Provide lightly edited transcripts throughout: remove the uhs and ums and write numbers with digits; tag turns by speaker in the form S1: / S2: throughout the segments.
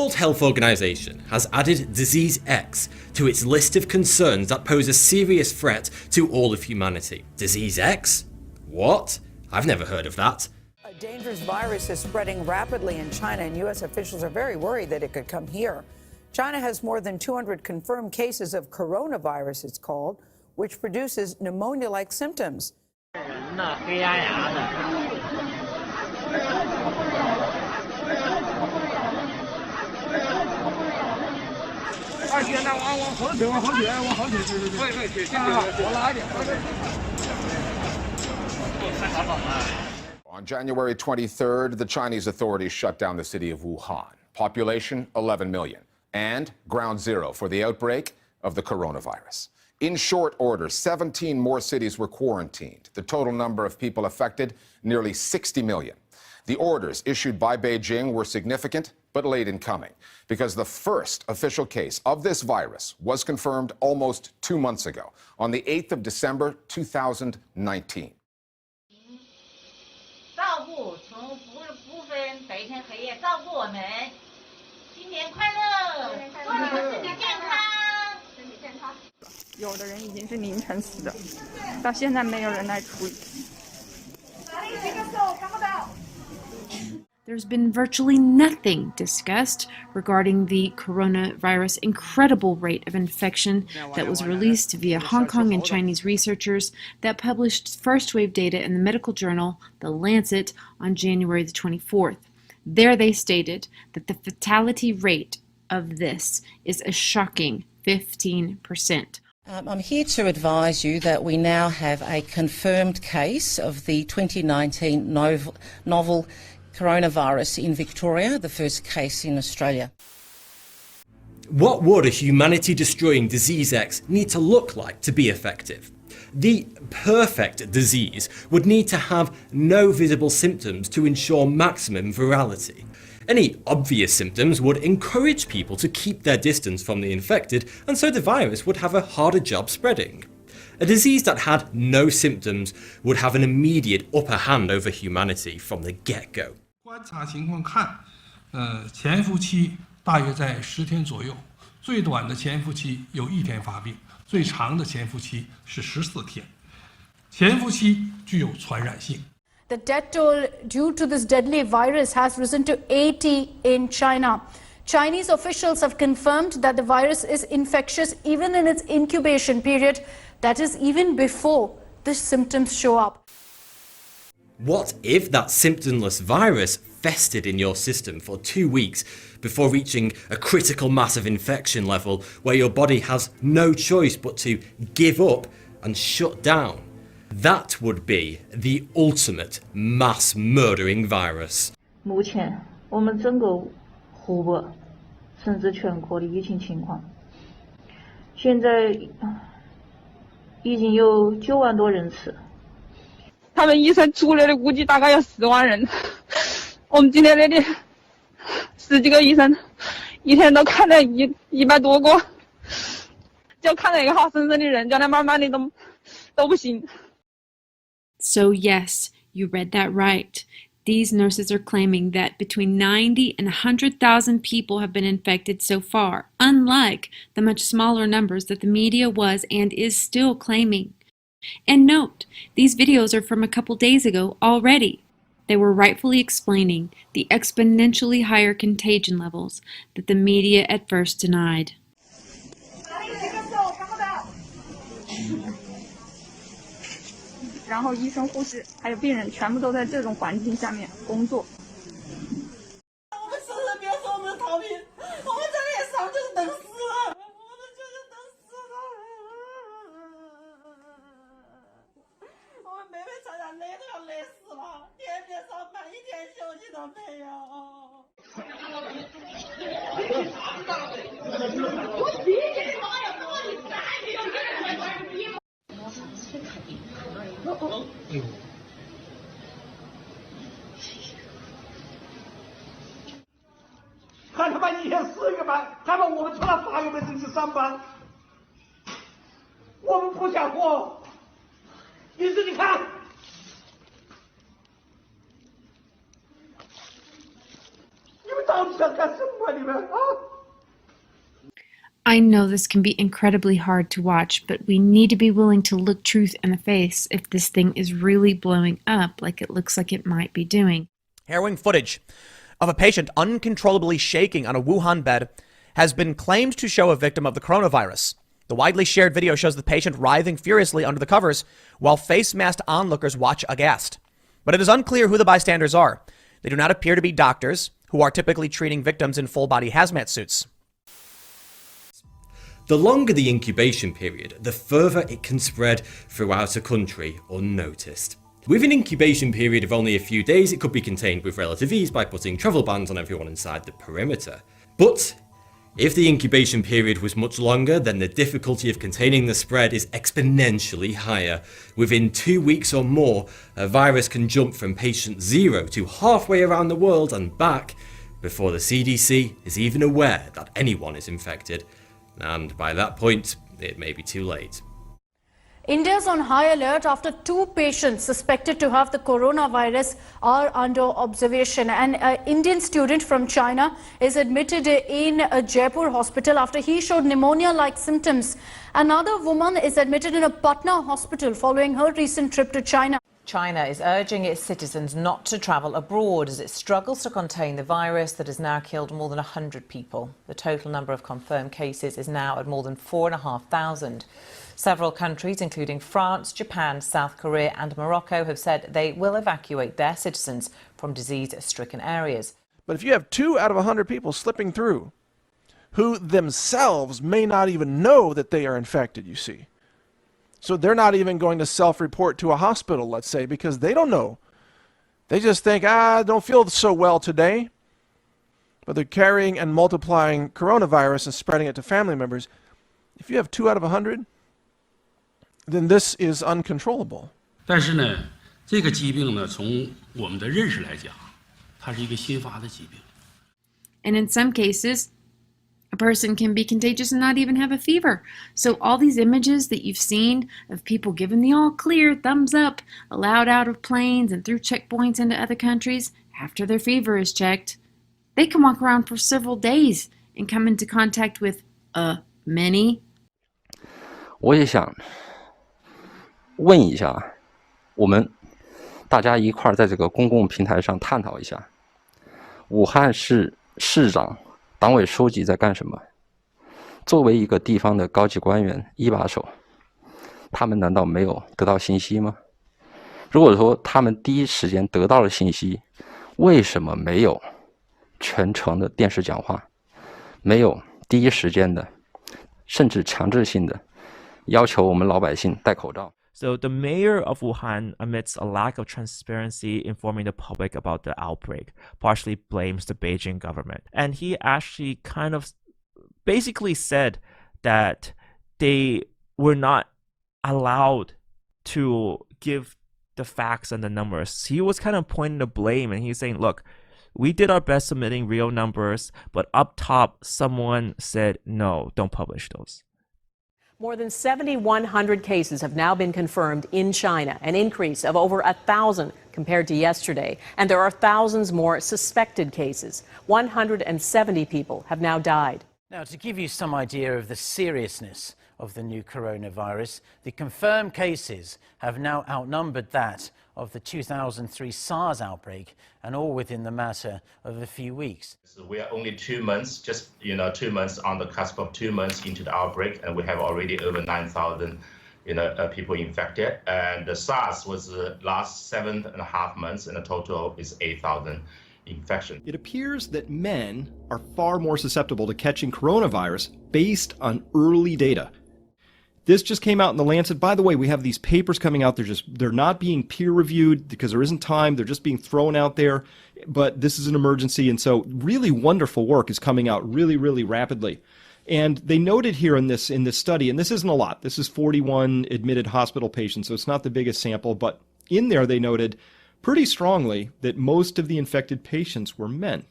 S1: World Health Organization has added Disease X to its list of concerns that pose a serious threat to all of humanity. Disease X? What? I've never heard of that.
S2: A dangerous virus is spreading rapidly in China, and U.S. officials are very worried that it could come here. China has more than 200 confirmed cases of coronavirus, it's called, which produces pneumonia-like symptoms.
S3: On January 23rd, the Chinese authorities shut down the city of Wuhan. Population 11 million. And ground zero for the outbreak of the coronavirus. In short order, 17 more cities were quarantined. The total number of people affected, nearly 60 million. The orders issued by Beijing were significant but late in coming because the first official case of this virus was confirmed almost 2 months ago, on the 8th of December, 2019.
S4: There's been virtually nothing discussed regarding the coronavirus incredible rate of infection that was released via Hong Kong and Chinese researchers that published first wave data in the medical journal The Lancet on January the 24th. There they stated that the fatality rate of this is a shocking 15%.
S5: I'm here to advise you that we now have a confirmed case of the 2019 novel coronavirus in Victoria, the first case in Australia.
S1: What would a humanity-destroying Disease X need to look like to be effective? The perfect disease would need to have no visible symptoms to ensure maximum virality. Any obvious symptoms would encourage people to keep their distance from the infected, and so the virus would have a harder job spreading. A disease that had no symptoms would have an immediate upper hand over humanity from the get-go.
S6: 观察情况看，潜伏期大约在10天左右，最短的潜伏期有1天发病，最长的潜伏期是14天。潜伏期具有传染性。
S7: The death toll due to this deadly virus has risen to 80 in China. Chinese officials have confirmed that the virus is infectious even in its incubation period, that is, even before the symptoms show up.
S1: What if that symptomless virus festered in your system for 2 weeks before reaching a critical mass of infection level where your body has no choice but to give up and shut down? That would be the ultimate mass murdering virus.
S8: 目前我们整个湖北甚至全国的疫情情况，现在已经有9万多人次。
S9: 他们医生出来的估计大概要10万人。我们今天那里10几个医生，一天都看了100多个，就看了一个好生生的人，叫他慢慢的都不行。
S4: So yes, you read that right. These nurses are claiming that between 90 and 100,000 people have been infected so far, unlike the much smaller numbers that the media was and is still claiming. And note, these videos are from a couple days ago already. They were rightfully explaining the exponentially higher contagion levels that the media at first denied.
S9: 然后医生、护士还有病人全部都在这种环境下面工作。
S10: 我们实在别说我们逃命，我们这里也上就是等死了，我们就是等死了。我们妹妹常常累都要累死了，天天上班，一天休息都没有。我脾气好呀，我的3天有人来管你。
S6: 看他们一天4个班，他们我们除了8个班真是3班，我们不想活。于是你看，你们到底想干什么
S4: I know this can be incredibly hard to watch, but we need to be willing to look truth in the face if this thing is really blowing up like it looks like it might be doing.
S11: Harrowing footage of a patient uncontrollably shaking on a Wuhan bed has been claimed to show a victim of the coronavirus. The widely shared video shows the patient writhing furiously under the covers while face-masked onlookers watch aghast. But it is unclear who the bystanders are. They do not appear to be doctors, who are typically treating victims in full-body hazmat suits.
S1: The longer the incubation period, the further it can spread throughout a country unnoticed. With an incubation period of only a few days, it could be contained with relative ease by putting travel bans on everyone inside the perimeter. But if the incubation period was much longer, then the difficulty of containing the spread is exponentially higher. Within 2 weeks or more, a virus can jump from patient 0 to halfway around the world and back before the CDC is even aware that anyone is infected. And by that point, it may be too late.
S7: India's on high alert after 2 patients suspected to have the coronavirus are under observation. An Indian student from China is admitted in a Jaipur hospital after he showed pneumonia-like symptoms. Another woman is admitted in a Patna hospital following her recent trip to China.
S12: China is urging its citizens not to travel abroad as it struggles to contain the virus that has now killed more than 100 people. The total number of confirmed cases is now at more than 4,500. Several countries, including France, Japan, South Korea and Morocco, have said they will evacuate their citizens from disease-stricken areas.
S13: But if you have 2 out of 100 people slipping through, who themselves may not even know that they are infected, you see. So they're not even going to self-report to a hospital, let's say, because they don't know. They just think, I don't feel so well today. But they're carrying and multiplying coronavirus and spreading it to family members. If you have 2 out of 100, then this is uncontrollable.
S14: 但是呢，这个疾病呢，从我们的认识来讲，它是一个新发的疾病。
S4: And in some cases, a person can be contagious and not even have a fever. So all these images that you've seen of people given the all clear, thumbs up, allowed out of planes and through checkpoints into other countries after their fever is checked, they can walk around for several days and come into contact with many.
S15: 我也想问一下，我们大家一块儿在这个公共平台上探讨一下，武汉市市长、党委书记在干什么？作为一个地方的高级官员、一把手，他们难道没有得到信息吗？如果说他们第一时间得到了信息，为什么没有全程的电视讲话，没有第一时间的，甚至强制性的要求我们老百姓戴口罩？
S16: So the mayor of Wuhan admits a lack of transparency informing the public about the outbreak, partially blames the Beijing government. And he actually kind of basically said that they were not allowed to give the facts and the numbers. He was kind of pointing the blame and he's saying, look, we did our best submitting real numbers, but up top, someone said, no, don't publish those.
S17: More than 7,100 cases have now been confirmed in China, an increase of over 1,000 compared to yesterday. And there are thousands more suspected cases. 170 people have now died.
S18: Now, to give you some idea of the seriousness of the new coronavirus, the confirmed cases have now outnumbered that of the 2003 SARS outbreak, and all within the matter of a few weeks.
S19: So we are only 2 months, just 2 months on the cusp of 2 months into the outbreak, and we have already over 9,000 people infected. And the SARS was the last 7.5 months, and the total is 8,000 infections.
S20: It appears that men are far more susceptible to catching coronavirus based on early data. This just came out in the Lancet. By the way, we have these papers coming out. They're not being peer reviewed because there isn't time. They're just being thrown out there. But this is an emergency, and so really wonderful work is coming out really, really rapidly. And they noted here in this study, and this isn't a lot. This is 41 admitted hospital patients, so it's not the biggest sample. But in there, they noted pretty strongly that most of the infected patients were men.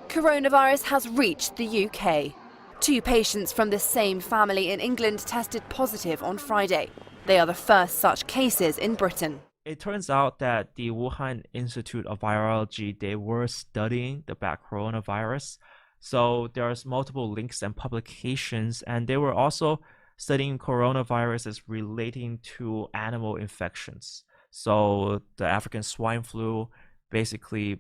S21: Coronavirus has reached the UK. 2 patients from the same family in England tested positive on Friday. They are the first such cases in Britain.
S16: It turns out that the Wuhan Institute of Virology, they were studying the bat coronavirus. So there's multiple links and publications, and they were also studying coronaviruses relating to animal infections. So the African swine flu, basically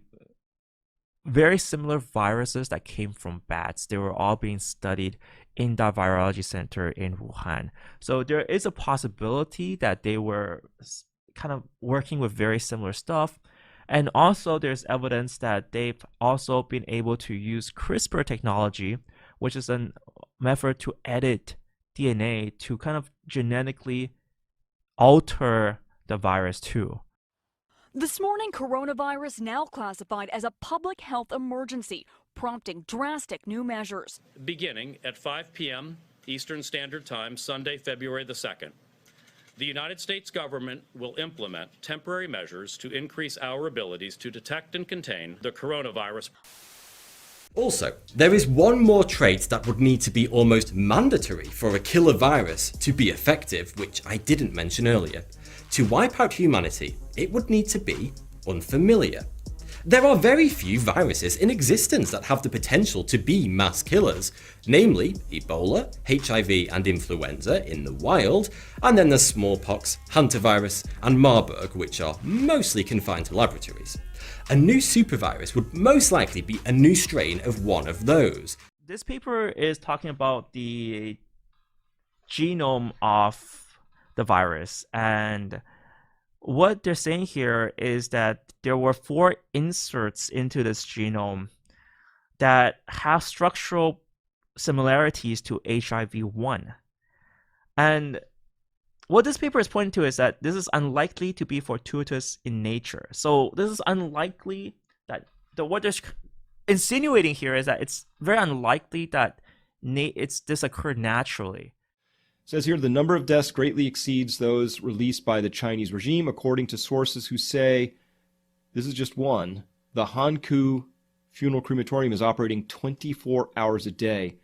S16: very similar viruses that came from bats. They were all being studied in that virology center in Wuhan. So there is a possibility that they were kind of working with very similar stuff. And also there's evidence that they've also been able to use CRISPR technology, which is a method to edit DNA to kind of genetically alter the virus too.
S22: This morning, coronavirus now classified as a public health emergency, prompting drastic new measures.
S23: Beginning at 5 p.m. Eastern Standard Time, Sunday, February the 2nd, the United States government will implement temporary measures to increase our abilities to detect and contain the coronavirus.
S1: Also, there is one more trait that would need to be almost mandatory for a killer virus to be effective, which I didn't mention earlier. To wipe out humanity, it would need to be unfamiliar. There are very few viruses in existence that have the potential to be mass killers, namely Ebola, HIV and influenza in the wild, and then there's smallpox, hantavirus and Marburg, which are mostly confined to laboratories. A new supervirus would most likely be a new strain of one of those.
S16: This paper is talking about the genome of the virus, and what they're saying here is that there were 4 inserts into this genome that have structural similarities to HIV-1. And what this paper is pointing to is that this is unlikely to be fortuitous in nature. So this is unlikely that what they're insinuating here is that it's very unlikely that this occurred naturally.
S20: It says here the number of deaths greatly exceeds those released by the Chinese regime, according to sources who say, this is just one, the Hankou Funeral Crematorium is operating 24 hours a day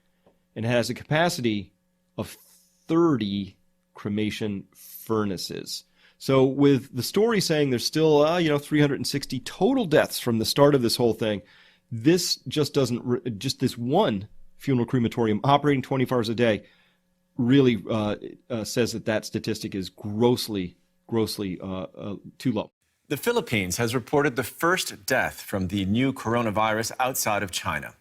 S20: and has a capacity of 30 cremation furnaces. So with the story saying there's still 360 total deaths from the start of this whole thing, this just doesn't, just this one funeral crematorium operating 24 hours a day really says that statistic is grossly too low.
S24: The Philippines has reported the first death from the new coronavirus outside of China.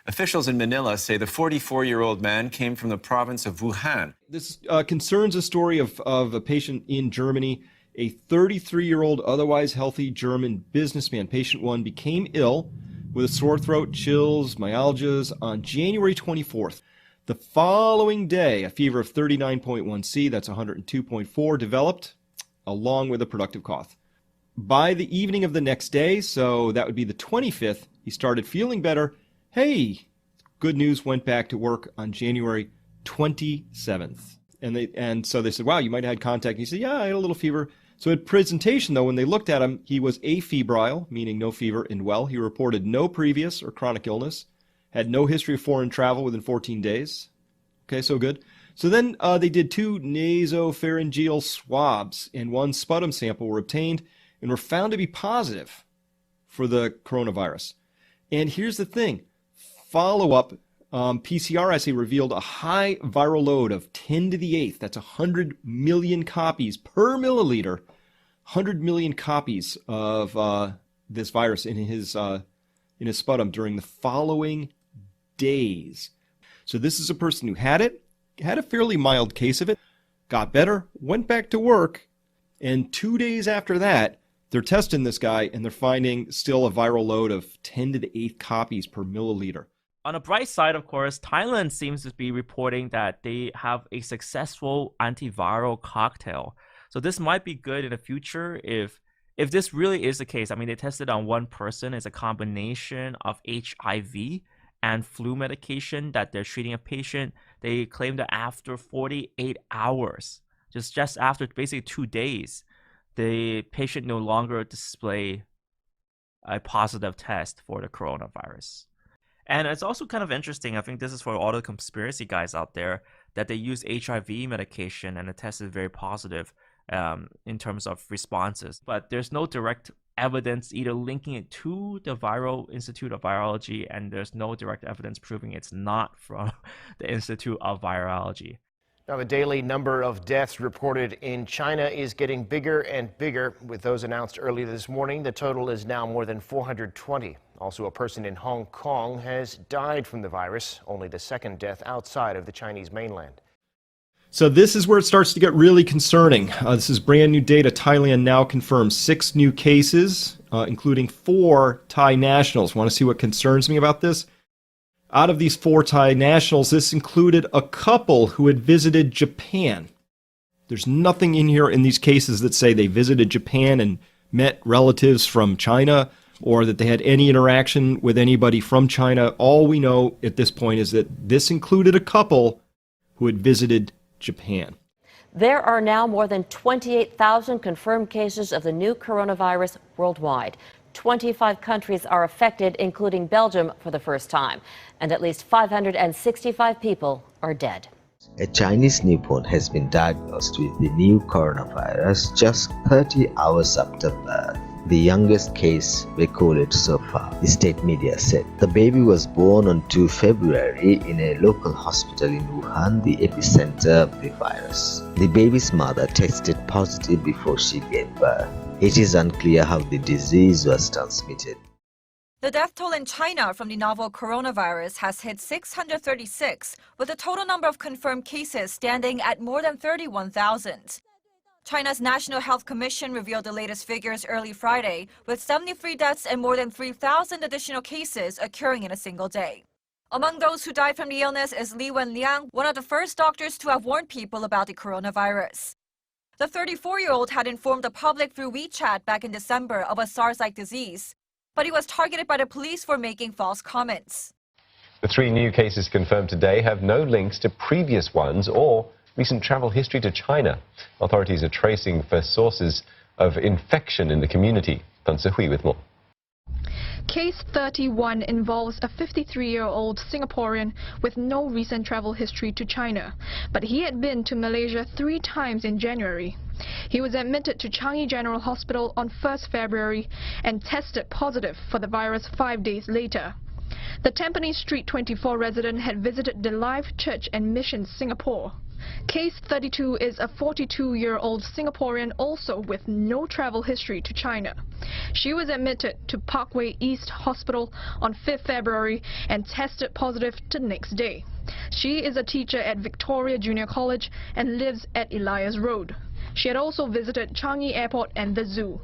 S24: Officials in Manila say the 44-year-old man came from the province of Wuhan.
S20: This concerns a story of a patient in Germany. A 33-year-old otherwise healthy German businessman, patient 1, became ill with a sore throat, chills, myalgias on January 24th. The following day, a fever of 39.1 C, that's 102.4, developed, along with a productive cough. By the evening of the next day, so that would be the 25th, he started feeling better. Hey, good news, went back to work on January 27th. And so they said, wow, you might have had contact. He said, yeah, I had a little fever. So at presentation, though, when they looked at him, he was afebrile, meaning no fever and well. He reported no previous or chronic illness. Had no history of foreign travel within 14 days. Okay, so good. So then they did 2 nasopharyngeal swabs and 1 sputum sample were obtained and were found to be positive for the coronavirus. And here's the thing. Follow-up PCR assay revealed a high viral load of 10 to the 8th. That's 100 million copies per milliliter. 100 million copies of this virus in his sputum during the following days. So this is a person who had a fairly mild case of it, got better, went back to work, and 2 days after that, they're testing this guy and they're finding still a viral load of 10 to the 8th copies per milliliter.
S16: On a bright side, of course, Thailand seems to be reporting that they have a successful antiviral cocktail. So this might be good in the future if this really is the case. I mean, they tested on 1 person. It's a combination of HIV and flu medication that they're treating a patient. They claim that after 48 hours, just after basically 2 days, the patient no longer display a positive test for the coronavirus. And it's also kind of interesting, I think this is for all the conspiracy guys out there, that they use HIV medication and it tested very positive in terms of responses. But there's no direct evidence either linking it to the Viral Institute of Virology, and there's no direct evidence proving it's not from the Institute of Virology.
S2: Now, the daily number of deaths reported in China is getting bigger and bigger. With those announced earlier this morning, the total is now more than 420. Also, a person in Hong Kong has died from the virus, only the second death outside of the Chinese mainland.
S20: So this is where it starts to get really concerning. This is brand new data. Thailand now confirms 6 new cases, including 4 Thai nationals. Want to see what concerns me about this? Out of these 4 Thai nationals, this included a couple who had visited Japan. There's nothing in here in these cases that say they visited Japan and met relatives from China, or that they had any interaction with anybody from China. All we know at this point is that this included a couple who had visited Japan.
S3: There are now more than 28,000 confirmed cases of the new coronavirus worldwide. 25 countries are affected, including Belgium for the first time, and at least 565 people are dead.
S5: A Chinese newborn has been diagnosed with the new coronavirus just 30 hours after birth, the youngest case recorded so far, the state media said. The baby was born on 2 February in a local hospital in Wuhan, the epicenter of the virus. The baby's mother tested positive before she gave birth. It is unclear how the disease was transmitted.
S8: The death toll in China from the novel coronavirus has hit 636, with the total number of confirmed cases standing at more than 31,000. China's National Health Commission revealed the latest figures early Friday, with 73 deaths and more than 3,000 additional cases occurring in a single day. Among those who died from the illness is Li Wenliang, one of the first doctors to have warned people about the coronavirus. The 34-year-old had informed the public through WeChat back in December of a SARS-like disease, but he was targeted by the police for making false comments.
S25: The 3 new cases confirmed today have no links to previous ones or recent travel history to China. Authorities are tracing for sources of infection in the community. Tan Se-hui with more.
S26: Case 31 involves a 53-year-old Singaporean with no recent travel history to China, but he had been to Malaysia 3 times in January. He was admitted to Changi General Hospital on 1st February and tested positive for the virus 5 days later. The Tampines Street 24 resident had visited the Life Church and Mission Singapore. Case 32 is a 42-year-old Singaporean also with no travel history to China. She was admitted to Parkway East Hospital on 5th February and tested positive the next day. She is a teacher at Victoria Junior College and lives at Elias Road. She had also visited Changi Airport and the zoo.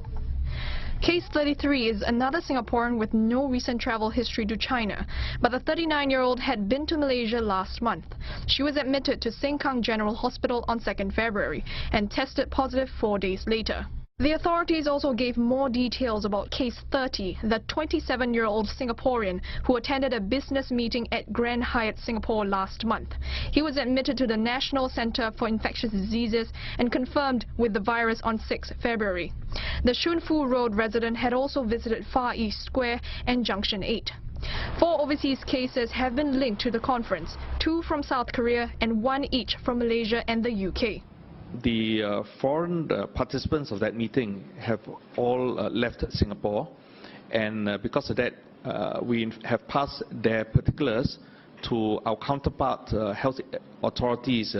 S26: Case 33 is another Singaporean with no recent travel history to China, but the 39-year-old had been to Malaysia last month. She was admitted to Sengkang General Hospital on 2nd February and tested positive 4 days later. The authorities also gave more details about Case 30, the 27-year-old Singaporean who attended a business meeting at Grand Hyatt Singapore last month. He was admitted to the National Center for Infectious Diseases and confirmed with the virus on 6 February. The Shunfu Road resident had also visited Far East Square and Junction 8. 4 overseas cases have been linked to the conference, 2 from South Korea and 1 each from Malaysia and the UK.
S27: The foreign participants of that meeting have all left Singapore, and because of that, we have passed their particulars to our counterpart health authorities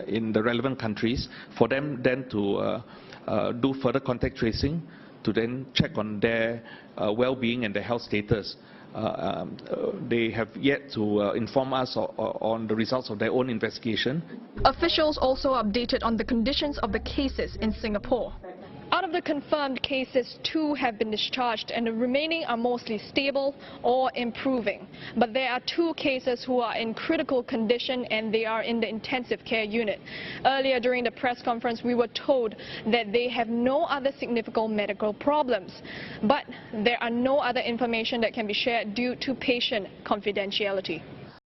S27: in the relevant countries for them then to do further contact tracing, to then check on their well-being and their health status. They have yet to inform us on the results of their own investigation.
S26: Officials also updated on the conditions of the cases in Singapore. Out of the confirmed cases, 2 have been discharged and the remaining are mostly stable or improving. But there are 2 cases who are in critical condition and they are in the intensive care unit. Earlier during the press conference, we were told that they have no other significant medical problems. But there are no other information that can be shared due to patient confidentiality.